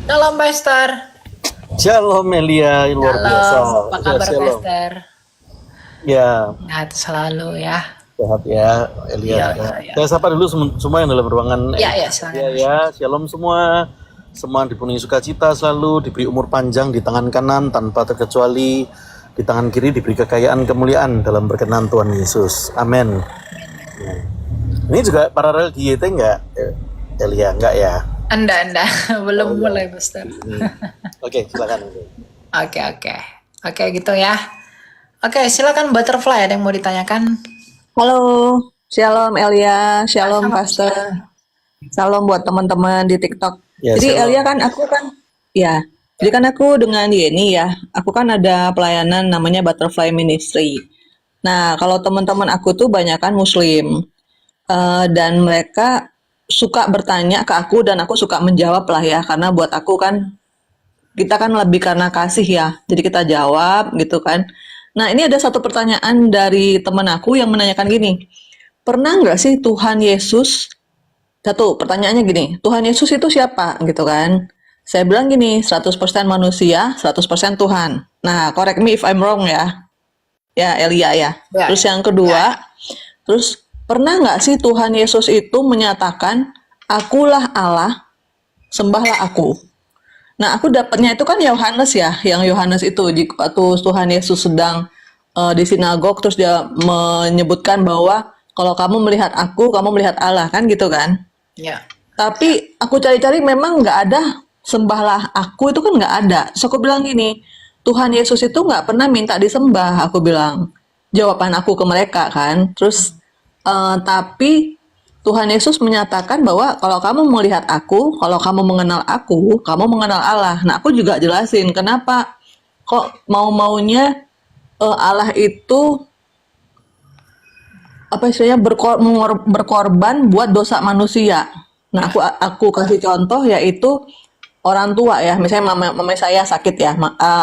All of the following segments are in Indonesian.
Shalom Pastor. Shalom Melia, luar biasa. Shalom, apa kabar Shalom. Pastor? Ya, Sehat selalu ya. sehat ya Elia. Iya, Ya. iya. Saya sapa dulu semua yang dalam ruangan. Ya, silakan. Ya, shalom semua. Semua dipenuhi sukacita selalu, diberi umur panjang di tangan kanan tanpa terkecuali, di tangan kiri diberi kekayaan kemuliaan dalam berkenan Tuhan Yesus. Amin. Ya. Ini juga paralel di YT enggak, Elia? Enggak ya? Anda belum mulai Pastor. Oke, silakan. Oke gitu ya. Oke, silakan Butterfly, ada yang mau ditanyakan? Halo, Shalom Elia, Shalom Shalom, Pastor, Shalom buat teman-teman di TikTok. Ya, Jadi shalom. Elia kan jadi kan aku dengan Yeni ya, aku kan ada pelayanan namanya Butterfly Ministry. Nah, kalau teman-teman aku tuh banyak kan Muslim, dan mereka suka bertanya ke aku dan aku suka menjawab lah ya, karena buat aku kan kita kan lebih karena kasih ya, jadi kita jawab gitu kan. Nah, ini ada satu pertanyaan dari teman aku yang menanyakan gini, pernah nggak sih Tuhan Yesus, satu pertanyaannya gini, Tuhan Yesus itu siapa gitu kan? Saya bilang gini, 100% manusia, 100% Tuhan. Nah, correct me if I'm wrong ya. Ya, Elia ya. Ya, Terus yang kedua, terus pernah nggak sih Tuhan Yesus itu menyatakan, akulah Allah, sembahlah aku. Nah, aku dapatnya itu kan Yohanes ya, yang Yohanes itu waktu Tuhan Yesus sedang di sinagog, terus dia menyebutkan bahwa kalau kamu melihat aku, kamu melihat Allah, kan gitu kan. ya. Tapi aku cari-cari memang nggak ada sembahlah aku, itu kan nggak ada. Terus aku bilang gini, Tuhan Yesus itu nggak pernah minta disembah, aku bilang. Jawaban aku ke mereka kan. Terus tapi Tuhan Yesus menyatakan bahwa kalau kamu melihat aku, kalau kamu mengenal aku, kamu mengenal Allah. Nah, aku juga jelasin kenapa kok mau-maunya Allah itu apa istilahnya berkorban buat dosa manusia. Nah, aku kasih contoh yaitu orang tua ya. Misalnya mama saya sakit ya,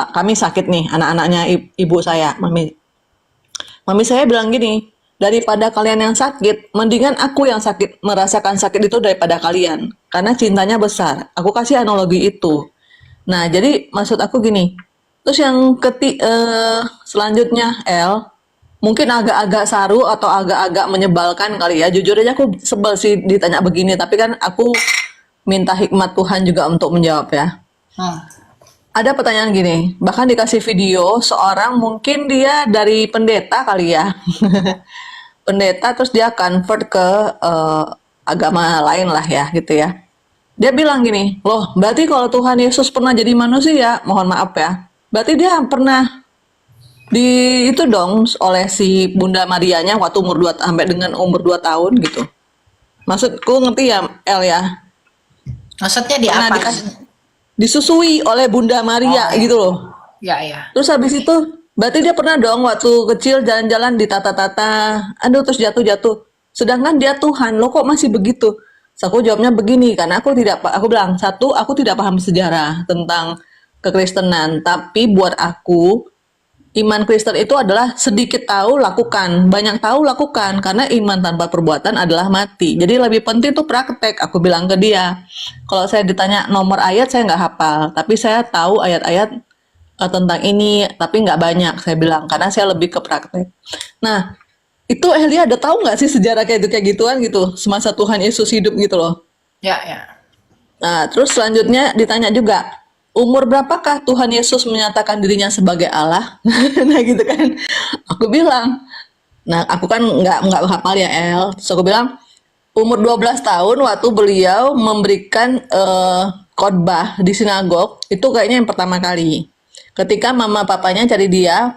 kami sakit nih, anak-anaknya ibu saya, mami saya bilang gini, daripada kalian yang sakit, mendingan aku yang sakit, merasakan sakit itu daripada kalian. Karena cintanya besar. Aku kasih analogi itu. Nah, jadi maksud aku gini. Terus yang selanjutnya, mungkin agak-agak saru atau agak-agak menyebalkan kali ya. Jujur aja aku sebel sih ditanya begini, tapi kan aku minta hikmat Tuhan juga untuk menjawab ya. Ada pertanyaan gini, bahkan dikasih video seorang mungkin dia dari pendeta kali ya. Pendeta terus dia convert ke agama lain lah ya gitu ya. Dia bilang gini, loh berarti kalau Tuhan Yesus pernah jadi manusia, mohon maaf ya, berarti dia pernah itu dong oleh si Bunda Marianya waktu umur 2 sampai dengan umur 2 tahun gitu. Maksudku ngerti ya El ya? Maksudnya di Pernah apa? disusui oleh Bunda Maria gitu loh. Ya. Terus habis itu berarti dia pernah dong waktu kecil jalan-jalan di tata-tata, aduh terus jatuh-jatuh. Sedangkan dia Tuhan, lo kok masih begitu? Terus aku jawabnya begini, karena aku bilang, satu, aku tidak paham sejarah tentang kekristenan, tapi buat aku, iman Kristen itu adalah sedikit tahu lakukan, banyak tahu lakukan, karena iman tanpa perbuatan adalah mati. Jadi lebih penting tuh praktek, aku bilang ke dia. Kalau saya ditanya nomor ayat, saya nggak hafal, tapi saya tahu ayat-ayat tentang ini, tapi nggak banyak, saya bilang, karena saya lebih ke praktek. Nah, itu Elia ada tahu nggak sih sejarah kayak gituan gitu, semasa Tuhan Yesus hidup gitu loh. Ya. Nah, terus selanjutnya ditanya juga, umur berapakah Tuhan Yesus menyatakan dirinya sebagai Allah? Nah gitu kan. Aku bilang, nah aku kan nggak hafal ya El. Terus aku bilang, umur 12 tahun waktu beliau memberikan khotbah di sinagog, itu kayaknya yang pertama kali. Ketika mama papanya cari dia,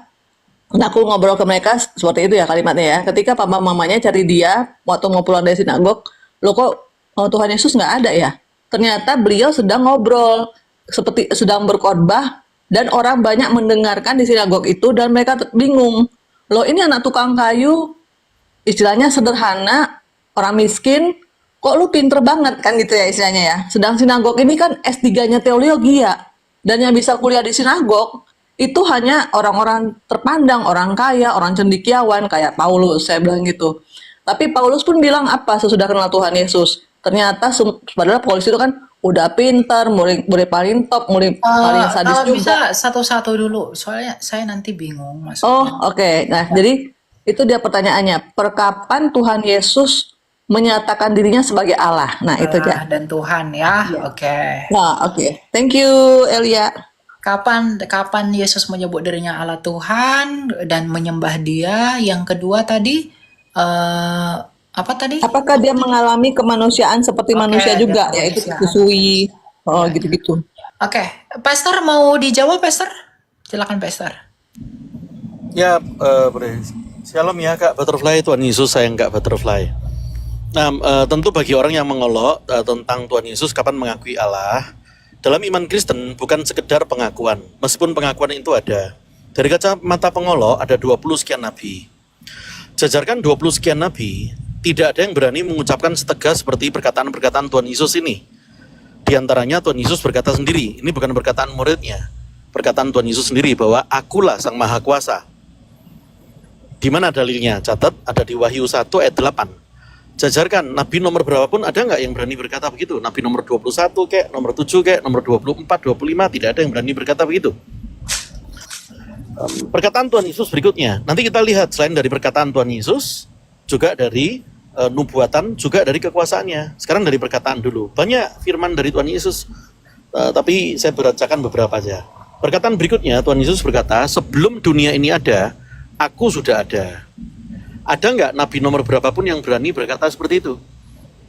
nah aku ngobrol ke mereka seperti itu ya kalimatnya ya. Ketika papa mamanya cari dia waktu mau pulang dari sinagog, lo kok Tuhan Yesus nggak ada ya? Ternyata beliau sedang ngobrol, seperti sedang berkhotbah dan orang banyak mendengarkan di sinagog itu dan mereka bingung. Loh ini anak tukang kayu, istilahnya sederhana, orang miskin, kok lu pinter banget kan gitu ya istilahnya ya. Sedang sinagog ini kan S3-nya teologi ya. Dan yang bisa kuliah di sinagog itu hanya orang-orang terpandang, orang kaya, orang cendekiawan kayak Paulus, saya bilang gitu. Tapi Paulus pun bilang apa sesudah kenal Tuhan Yesus? Ternyata padahal Paulus itu kan udah pintar, murid paling top, murid paling sadis juga. Bisa satu-satu dulu, soalnya saya nanti bingung Oh, masuknya. oke. Nah, jadi itu dia pertanyaannya. Perkapan Tuhan Yesus menyatakan dirinya sebagai Allah? Nah, itu dia. Allah dan Tuhan ya. Oke. Nah, oke. Thank you, Elia. Kapan Yesus menyebut dirinya Allah Tuhan dan menyembah Dia? Yang kedua tadi apa tadi? Apakah dia mengalami kemanusiaan seperti Oke, manusia dia juga, yaitu kemanusiaan. disusui, Ya. gitu-gitu. Oke, Pastor mau dijawab, Pastor? Silakan, Pastor. Ya, Bre. Shalom ya Kak Butterfly, Tuhan Yesus sayang Kak Butterfly. Nah, tentu bagi orang yang mengolok tentang Tuhan Yesus kapan mengakui Allah, dalam iman Kristen bukan sekedar pengakuan, meskipun pengakuan itu ada. Dari kacamata pengolok ada 20 sekian nabi. Jajarkan 20 sekian nabi, tidak ada yang berani mengucapkan setegas seperti perkataan-perkataan Tuhan Yesus ini. Di antaranya Tuhan Yesus berkata sendiri, ini bukan perkataan muridnya, perkataan Tuhan Yesus sendiri bahwa akulah Sang Maha Kuasa. Di mana dalilnya? Catat, ada di Wahyu 1 ayat 8. Jajarkan, nabi nomor berapapun ada nggak yang berani berkata begitu? Nabi nomor 21 kek, nomor 7 kek, nomor 24, 25, tidak ada yang berani berkata begitu. Perkataan Tuhan Yesus berikutnya, nanti kita lihat selain dari perkataan Tuhan Yesus, juga dari nubuatan, juga dari kekuasaannya. Sekarang dari perkataan dulu. Banyak firman dari Tuhan Yesus, tapi saya bacakan beberapa aja. Perkataan berikutnya, Tuhan Yesus berkata, sebelum dunia ini ada, aku sudah ada. Ada nggak nabi nomor berapapun yang berani berkata seperti itu?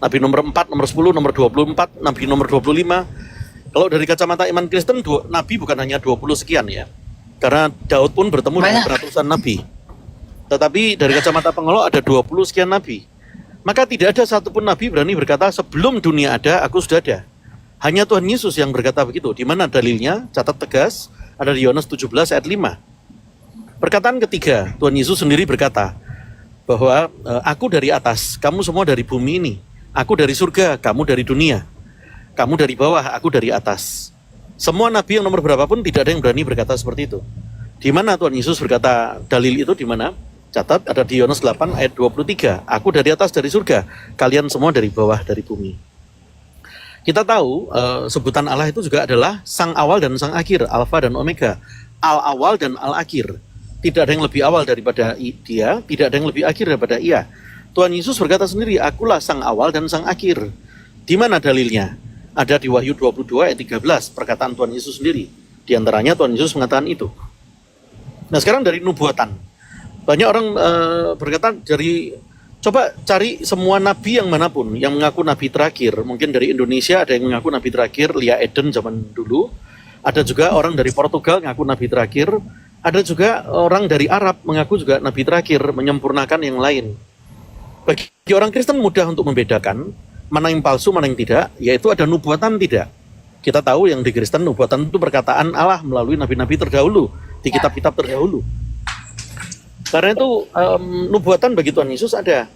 Nabi nomor 4, nomor 10, nomor 24, nabi nomor 25. Kalau dari kacamata iman Kristen, nabi bukan hanya 20 sekian ya. Karena Daud pun bertemu dengan ratusan nabi. Tetapi dari kacamata pengolok ada 20 sekian nabi. Maka tidak ada satupun nabi berani berkata, sebelum dunia ada, aku sudah ada. Hanya Tuhan Yesus yang berkata begitu. Di mana dalilnya? Catat tegas, ada di Yohanes 17 ayat 5. Perkataan ketiga, Tuhan Yesus sendiri berkata bahwa aku dari atas, kamu semua dari bumi ini. Aku dari surga, kamu dari dunia. Kamu dari bawah, aku dari atas. Semua nabi yang nomor berapapun tidak ada yang berani berkata seperti itu. Di mana Tuhan Yesus berkata dalil itu di mana? Catat, ada di Yohanes 8 ayat 23. Aku dari atas dari surga, kalian semua dari bawah dari bumi. Kita tahu sebutan Allah itu juga adalah Sang Awal dan Sang Akhir, Alfa dan Omega, Al-Awal dan Al-Akhir. Tidak ada yang lebih awal daripada dia, tidak ada yang lebih akhir daripada ia. Tuhan Yesus berkata sendiri, akulah Sang Awal dan Sang Akhir. Di mana dalilnya? Ada di Wahyu 22 ayat 13, perkataan Tuhan Yesus sendiri. Di antaranya Tuhan Yesus mengatakan itu. Nah sekarang dari nubuatan. Banyak orang berkata coba cari semua nabi yang manapun yang mengaku nabi terakhir. Mungkin dari Indonesia ada yang mengaku nabi terakhir, Lia Eden zaman dulu. Ada juga orang dari Portugal mengaku nabi terakhir. Ada juga orang dari Arab mengaku juga nabi terakhir, menyempurnakan yang lain. Bagi orang Kristen mudah untuk membedakan mana yang palsu, mana yang tidak, yaitu ada nubuatan tidak. Kita tahu yang di Kristen nubuatan itu perkataan Allah melalui nabi-nabi terdahulu, di kitab-kitab terdahulu. Karena itu nubuatan bagi Tuhan Yesus ada.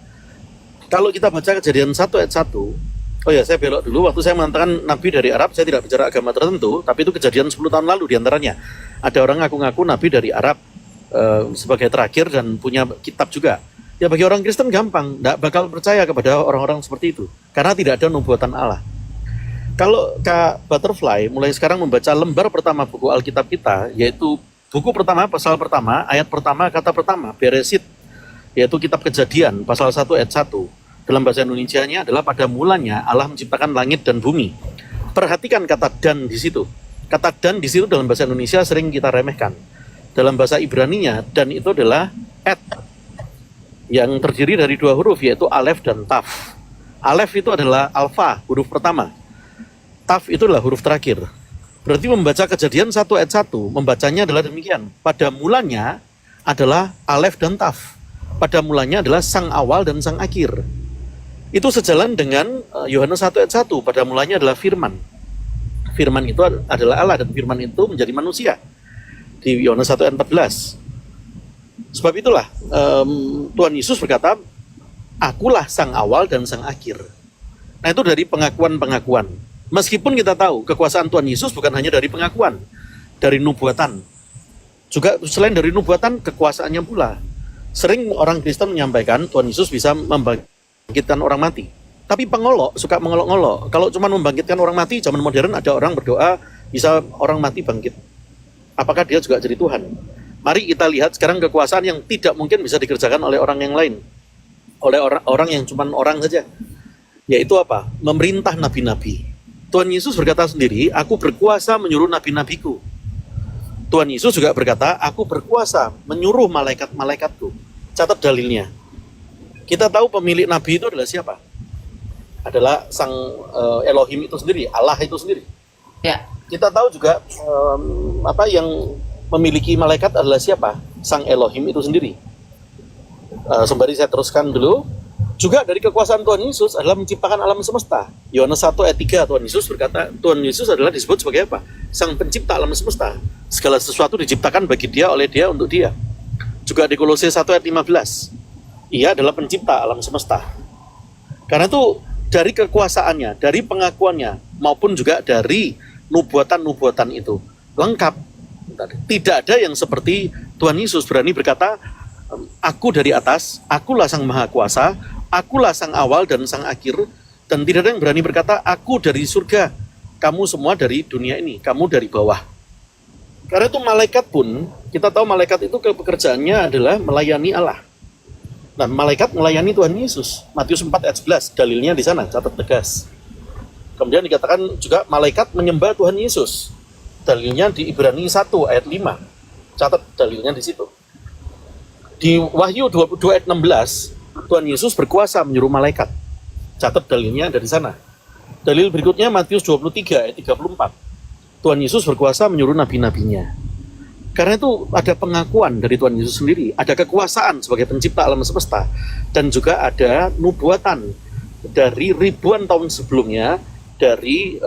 Kalau kita baca Kejadian 1 ayat 1, oh ya saya belok dulu, waktu saya mengatakan nabi dari Arab, saya tidak bicara agama tertentu, tapi itu kejadian 10 tahun lalu diantaranya. Ada orang ngaku-ngaku nabi dari Arab sebagai terakhir dan punya kitab juga. Ya bagi orang Kristen gampang, tidak bakal percaya kepada orang-orang seperti itu, karena tidak ada nubuatan Allah. Kalau Kak Butterfly mulai sekarang membaca lembar pertama buku Alkitab kita, yaitu buku pertama, pasal pertama, ayat pertama, kata pertama, Beresit, yaitu kitab Kejadian, pasal 1 ayat 1. Dalam bahasa Indonesianya adalah pada mulanya Allah menciptakan langit dan bumi. Perhatikan kata dan di situ. Kata dan di situ dalam bahasa Indonesia sering kita remehkan. Dalam bahasa Ibraninya, dan itu adalah et, yang terdiri dari dua huruf, yaitu alef dan taf. Alef itu adalah alfa, huruf pertama. Taf itu adalah huruf terakhir. Berarti membaca Kejadian 1 ayat 1, membacanya adalah demikian. Pada mulanya adalah alef dan taf. Pada mulanya adalah Sang Awal dan Sang Akhir. Itu sejalan dengan Yohanes 1 ayat 1, pada mulanya adalah firman. Firman itu adalah Allah dan firman itu menjadi manusia. Di Yohanes 1 ayat 14. Sebab itulah Tuhan Yesus berkata, akulah Sang Awal dan Sang Akhir. Nah itu dari pengakuan-pengakuan. Meskipun kita tahu kekuasaan Tuhan Yesus bukan hanya dari pengakuan, dari nubuatan. Juga selain dari nubuatan, kekuasaannya pula. Sering orang Kristen menyampaikan Tuhan Yesus bisa membangkitkan orang mati. Tapi pengolok, suka mengolok-ngolok. Kalau cuma membangkitkan orang mati, zaman modern ada orang berdoa, bisa orang mati bangkit. Apakah dia juga jadi Tuhan? Mari kita lihat sekarang kekuasaan yang tidak mungkin bisa dikerjakan oleh orang yang lain. Oleh orang yang cuma orang saja. Yaitu apa? Memerintah nabi-nabi. Tuhan Yesus berkata sendiri, aku berkuasa menyuruh nabi-nabiku. Tuhan Yesus juga berkata, aku berkuasa menyuruh malaikat-malaikatku. Catat dalilnya. Kita tahu pemilik nabi itu adalah siapa? Adalah sang Elohim itu sendiri, Allah itu sendiri. Ya. Kita tahu juga apa yang memiliki malaikat adalah siapa? Sang Elohim itu sendiri. Sembari saya teruskan dulu. Juga dari kekuasaan Tuhan Yesus adalah menciptakan alam semesta. Yohanes 1 ayat 3 Tuhan Yesus berkata, Tuhan Yesus adalah disebut sebagai apa? Sang pencipta alam semesta. Segala sesuatu diciptakan bagi dia, oleh dia, untuk dia. Juga di Kolose 1 ayat 15. Ia adalah pencipta alam semesta. Karena itu dari kekuasaannya, dari pengakuannya, maupun juga dari nubuatan-nubuatan itu lengkap. Tidak ada yang seperti Tuhan Yesus berani berkata, aku dari atas, akulah sang maha kuasa, akulah sang awal dan sang akhir, dan tidak ada yang berani berkata, aku dari surga, kamu semua dari dunia ini, kamu dari bawah. Karena itu malaikat pun, kita tahu malaikat itu pekerjaannya adalah melayani Allah. Nah, malaikat melayani Tuhan Yesus. Matius 4 ayat 11, dalilnya di sana, catat tegas. Kemudian dikatakan juga malaikat menyembah Tuhan Yesus. Dalilnya di Ibrani 1 ayat 5. Catat dalilnya di situ. Di Wahyu 22 ayat 16, Tuhan Yesus berkuasa menyuruh malaikat. Catat dalilnya dari sana. Dalil berikutnya Matius 23 ayat 34. Tuhan Yesus berkuasa menyuruh nabi-nabinya. Karena itu ada pengakuan dari Tuhan Yesus sendiri, ada kekuasaan sebagai pencipta alam semesta, dan juga ada nubuatan dari ribuan tahun sebelumnya dari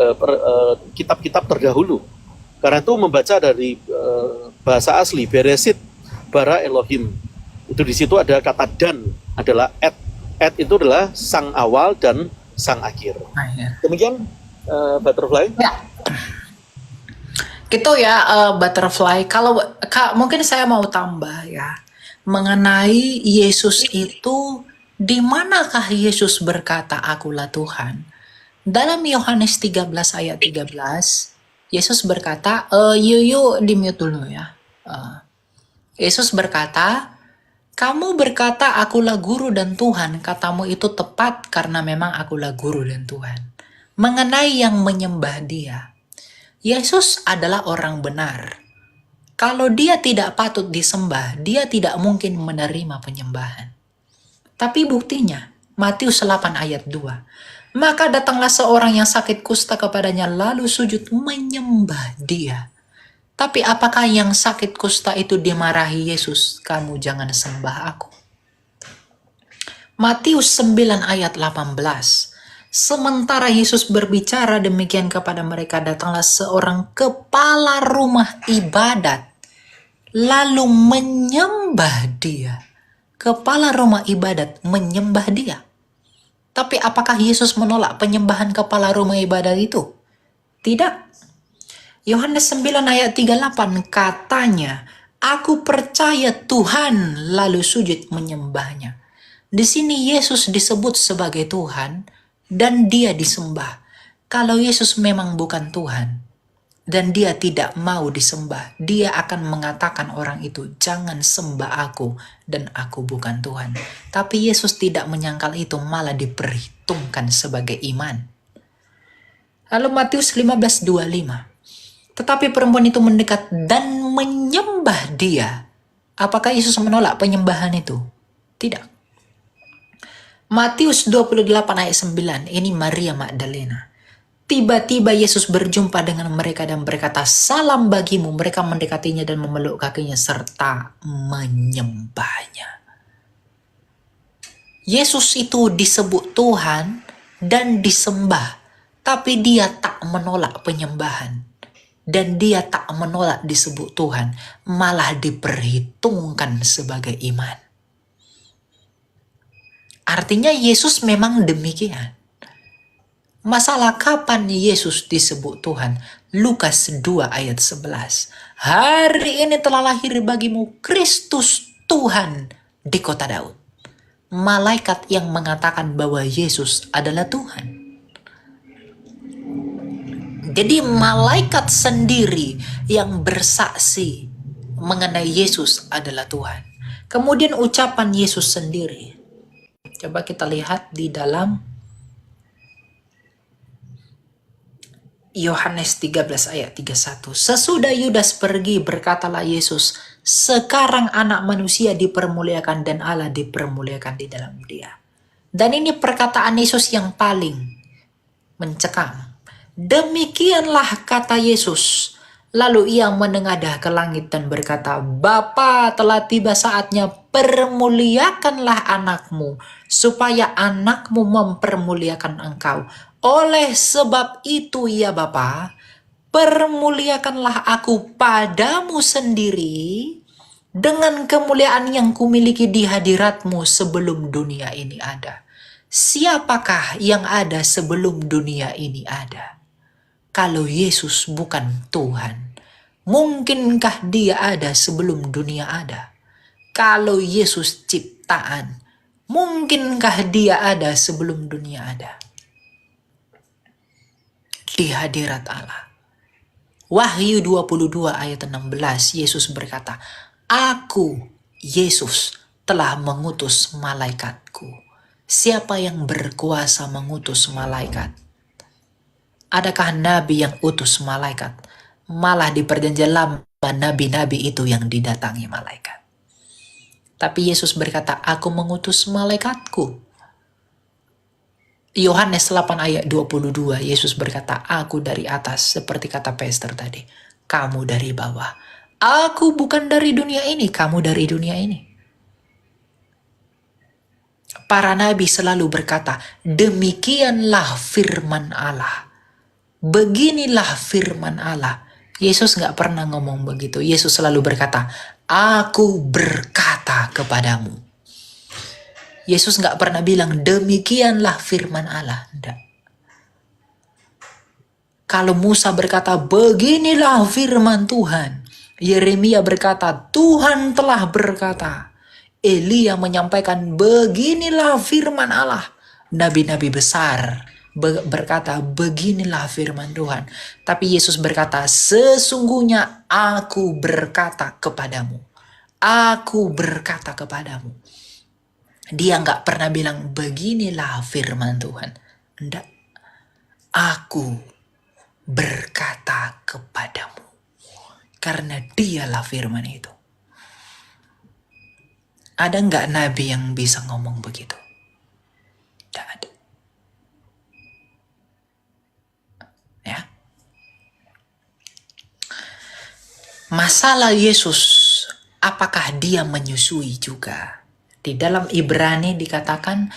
kitab-kitab terdahulu. Karena itu membaca dari bahasa asli Beresit bara Elohim, itu di situ ada kata dan adalah et itu adalah sang awal dan sang akhir. Demikian butterfly. Ya. Gitu ya, butterfly. Kalau mungkin saya mau tambah ya mengenai Yesus itu, di manakah Yesus berkata akulah Tuhan? Dalam Yohanes 13 ayat 13, Yesus berkata, yuk di mute dulu ya. Yesus berkata, kamu berkata akulah guru dan Tuhan, katamu itu tepat karena memang akulah guru dan Tuhan. Mengenai yang menyembah dia, Yesus adalah orang benar. Kalau dia tidak patut disembah, dia tidak mungkin menerima penyembahan. Tapi buktinya, Matius 8 ayat 2. Maka datanglah seorang yang sakit kusta kepadanya lalu sujud menyembah dia. Tapi apakah yang sakit kusta itu dimarahi Yesus? Kamu jangan sembah aku. Matius 9 ayat 18. Sementara Yesus berbicara demikian kepada mereka, datanglah seorang kepala rumah ibadat, lalu menyembah dia. Kepala rumah ibadat menyembah dia. Tapi apakah Yesus menolak penyembahan kepala rumah ibadat itu? Tidak. Yohanes 9 ayat 38 katanya, aku percaya Tuhan, lalu sujud menyembahnya. Di sini Yesus disebut sebagai Tuhan, dan dia disembah. Kalau Yesus memang bukan Tuhan dan dia tidak mau disembah, dia akan mengatakan orang itu, jangan sembah aku dan aku bukan Tuhan. Tapi Yesus tidak menyangkal itu, malah diperhitungkan sebagai iman. Lalu Matius 15:25. Tetapi perempuan itu mendekat dan menyembah dia. Apakah Yesus menolak penyembahan itu? Tidak. Matius 28 ayat 9, ini Maria Magdalena. Tiba-tiba Yesus berjumpa dengan mereka dan berkata, salam bagimu. Mereka mendekatinya dan memeluk kakinya serta menyembahnya. Yesus itu disebut Tuhan dan disembah, tapi dia tak menolak penyembahan. Dan dia tak menolak disebut Tuhan, malah diperhitungkan sebagai iman. Artinya Yesus memang demikian. Masalah kapan Yesus disebut Tuhan? Lukas 2 ayat 11. Hari ini telah lahir bagimu Kristus Tuhan di kota Daud. malaikat yang mengatakan bahwa Yesus adalah Tuhan. Jadi malaikat sendiri yang bersaksi mengenai Yesus adalah Tuhan. Kemudian ucapan Yesus sendiri. Coba kita lihat di dalam Yohanes 13 ayat 31. Sesudah Yudas pergi, berkatalah Yesus, sekarang anak manusia dipermuliakan dan Allah dipermuliakan di dalam dia. Dan ini perkataan Yesus yang paling mencekam. Demikianlah kata Yesus. Lalu ia menengadah ke langit dan berkata, Bapa, telah tiba saatnya, permuliakanlah anakmu, supaya anakmu mempermuliakan engkau. Oleh sebab itu ya Bapa, permuliakanlah aku padamu sendiri dengan kemuliaan yang kumiliki di hadiratmu sebelum dunia ini ada. Siapakah yang ada sebelum dunia ini ada? Kalau Yesus bukan Tuhan, mungkinkah dia ada sebelum dunia ada? Kalau Yesus ciptaan, mungkinkah dia ada sebelum dunia ada? Di hadirat Allah. Wahyu 22 ayat 16, Yesus berkata, Aku, Yesus, telah mengutus malaikatku. Siapa yang berkuasa mengutus malaikat? Adakah nabi yang utus malaikat? Malah di perjanjian lama, nabi-nabi itu yang didatangi malaikat. Tapi Yesus berkata, aku mengutus malaikatku. Yohanes 8 ayat 22, Yesus berkata, aku dari atas, seperti kata Pastor tadi. Kamu dari bawah. Aku bukan dari dunia ini, kamu dari dunia ini. Para nabi selalu berkata, demikianlah firman Allah. Beginilah firman Allah. Yesus gak pernah ngomong begitu. Yesus selalu berkata, aku berkata kepadamu. Yesus gak pernah bilang, demikianlah firman Allah. Tidak. Kalau Musa berkata, beginilah firman Tuhan. Yeremia berkata, Tuhan telah berkata. Elia menyampaikan, beginilah firman Allah. Nabi-nabi besar berkata, beginilah firman Tuhan. Tapi Yesus berkata, sesungguhnya aku berkata kepadamu. Aku berkata kepadamu. Dia nggak pernah bilang, beginilah firman Tuhan. Enggak. Aku berkata kepadamu. Karena dialah firman itu. Ada nggak nabi yang bisa ngomong begitu? Tidak ada. Ya. Masalah Yesus, apakah dia menyusui juga? Di dalam Ibrani dikatakan,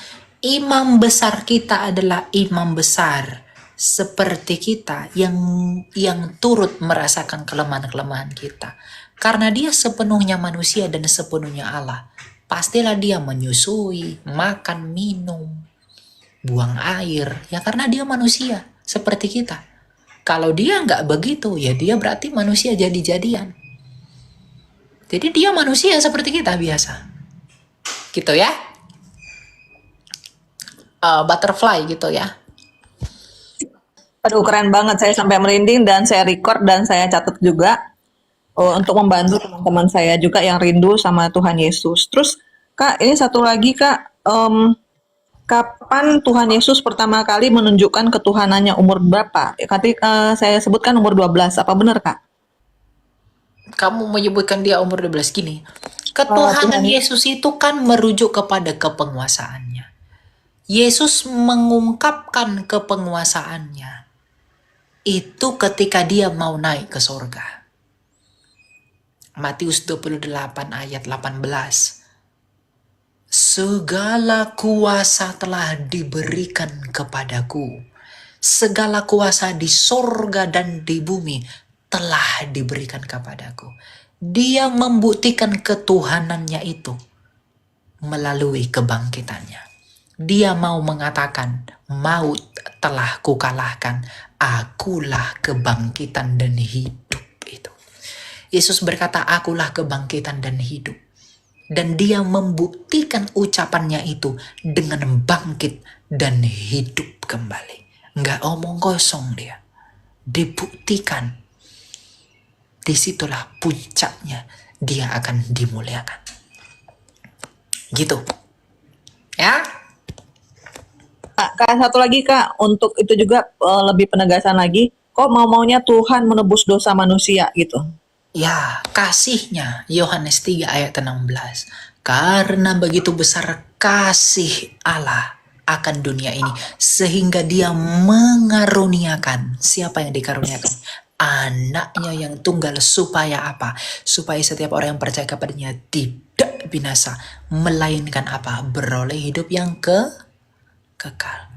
imam besar kita adalah imam besar seperti kita yang turut merasakan kelemahan-kelemahan kita. Karena dia sepenuhnya manusia dan sepenuhnya Allah. Pastilah dia menyusui, makan, minum, buang air. Ya karena dia manusia seperti kita. Kalau dia nggak begitu, ya dia berarti manusia jadi-jadian. Jadi dia manusia seperti kita biasa. Gitu ya. Butterfly gitu ya. Aduh, keren banget. Saya sampai merinding dan saya record dan saya catat juga untuk membantu teman-teman saya juga yang rindu sama Tuhan Yesus. Terus, Kak, ini satu lagi, Kak. Kapan Tuhan Yesus pertama kali menunjukkan ketuhanannya, umur berapa? Tadi saya sebutkan umur 12. Apa benar, Kak? Kamu menyebutkan dia umur 12 gini. Ketuhanan Yesus itu kan merujuk kepada kepenguasaannya. Yesus mengungkapkan kepenguasaannya itu ketika dia mau naik ke sorga. Matius 28 ayat 18. Segala kuasa telah diberikan kepadaku. Segala kuasa di sorga dan di bumi telah diberikan kepadaku. Dia membuktikan ketuhanannya itu melalui kebangkitannya. Dia mau mengatakan, maut telah kukalahkan, akulah kebangkitan dan hidup itu. Yesus berkata, akulah kebangkitan dan hidup. Dan dia membuktikan ucapannya itu dengan bangkit dan hidup kembali. Nggak omong kosong dia. Dibuktikan. Disitulah puncaknya dia akan dimuliakan. Gitu. Ya. Kak, satu lagi Kak, untuk itu juga lebih penegasan lagi, kok mau-maunya Tuhan menebus dosa manusia gitu. Ya, kasihnya Yohanes 3 ayat 16. Karena begitu besar kasih Allah akan dunia ini sehingga dia mengaruniakan. Siapa yang dikaruniakan? Anaknya yang tunggal supaya apa? Supaya setiap orang yang percaya kepadanya tidak binasa, melainkan apa? Beroleh hidup yang kekal.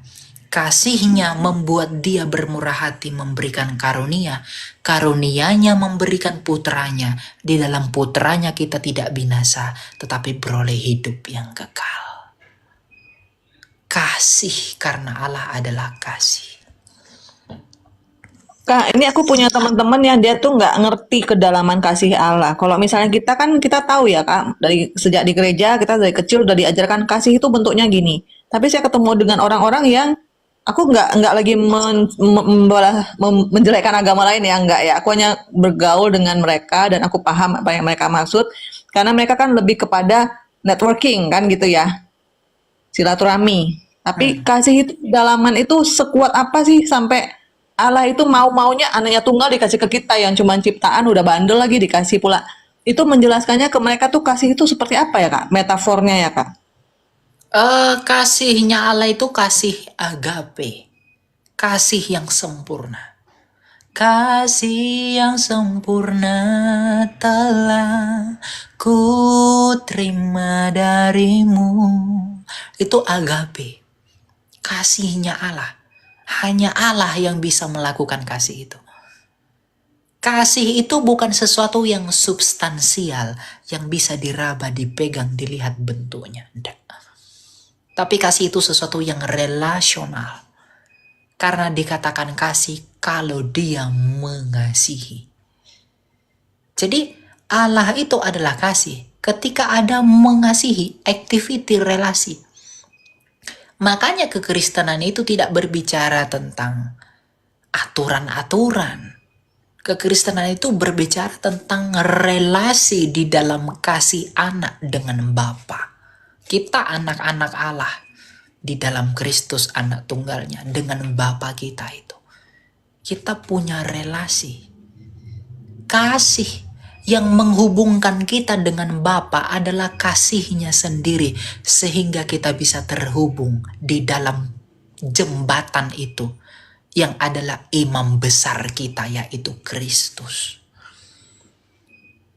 Kasihnya membuat dia bermurah hati memberikan karunia. Karunianya memberikan putranya. Di dalam putranya kita tidak binasa, tetapi beroleh hidup yang kekal. Kasih karena Allah adalah kasih. Kak, ini aku punya teman-teman yang dia tuh nggak ngerti kedalaman kasih Allah. Kalau misalnya kita kan kita tahu ya Kak, dari sejak di gereja kita dari kecil udah diajarkan kasih itu bentuknya gini. Tapi saya ketemu dengan orang-orang yang aku nggak lagi menjelekkan agama lain ya, nggak ya. Aku hanya bergaul dengan mereka dan aku paham apa yang mereka maksud. Karena mereka kan lebih kepada networking kan gitu ya, silaturahmi. Tapi kasih itu kedalaman itu sekuat apa sih sampai Allah itu mau-maunya anaknya tunggal dikasih ke kita yang cuma ciptaan udah bandel lagi dikasih pula. Itu menjelaskannya ke mereka tuh kasih itu seperti apa ya Kak? Metafornya ya Kak? Kasihnya Allah itu kasih agape. Kasih yang sempurna. Kasih yang sempurna telah ku terima darimu. Itu agape. Kasihnya Allah. Hanya Allah yang bisa melakukan kasih itu. Kasih itu bukan sesuatu yang substansial, yang bisa diraba, dipegang, dilihat bentuknya. Tidak. Tapi kasih itu sesuatu yang relasional. Karena dikatakan kasih kalau dia mengasihi. Jadi Allah itu adalah kasih. Ketika ada mengasihi, activity relasi. Makanya kekristenan itu tidak berbicara tentang aturan-aturan. Kekristenan itu berbicara tentang relasi di dalam kasih anak dengan Bapa. Kita anak-anak Allah di dalam Kristus anak tunggalnya dengan Bapa kita itu. Kita punya relasi. Kasih yang menghubungkan kita dengan Bapa adalah kasihnya sendiri. Sehingga kita bisa terhubung di dalam jembatan itu. Yang adalah imam besar kita yaitu Kristus.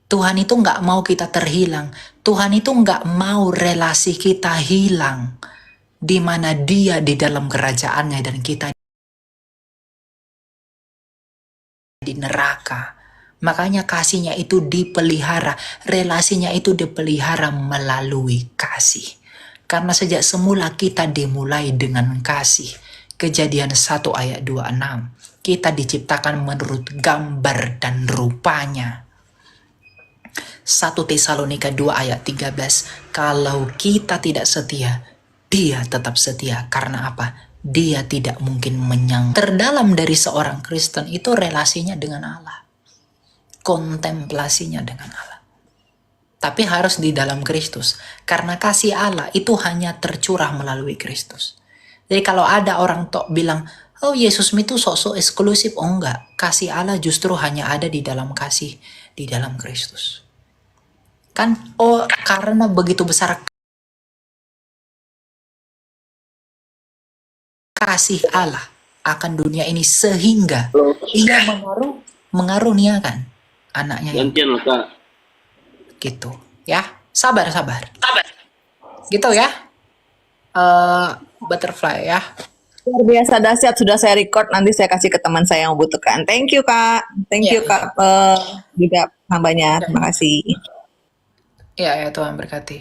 Tuhan itu nggak mau kita terhilang. Tuhan itu nggak mau relasi kita hilang. Di mana dia di dalam kerajaannya dan kita di neraka. Makanya kasihnya itu dipelihara. Relasinya itu dipelihara melalui kasih. Karena sejak semula kita dimulai dengan kasih. Kejadian 1 ayat 26. Kita diciptakan menurut gambar dan rupanya. 1 Tesalonika 2 ayat 13. Kalau kita tidak setia, dia tetap setia. Karena apa? Dia tidak mungkin terdalam dari seorang Kristen itu relasinya dengan Allah. Kontemplasinya dengan Allah. Tapi harus di dalam Kristus. Karena kasih Allah itu hanya tercurah melalui Kristus. Jadi kalau ada orang tok bilang, oh Yesus itu sok-sok eksklusif. Oh enggak. Kasih Allah justru hanya ada di dalam kasih. Di dalam Kristus. Kan, oh karena begitu besar kasih Allah akan dunia ini sehingga ia mengaruniakan anaknya yang gitu ya. Sabar gitu ya. Butterfly ya. Luar biasa dahsyat, sudah saya record, nanti saya kasih ke teman saya yang membutuhkan. Thank you Kak. Thank you Kak juga hambanya. Terima kasih. Ya Tuhan berkati.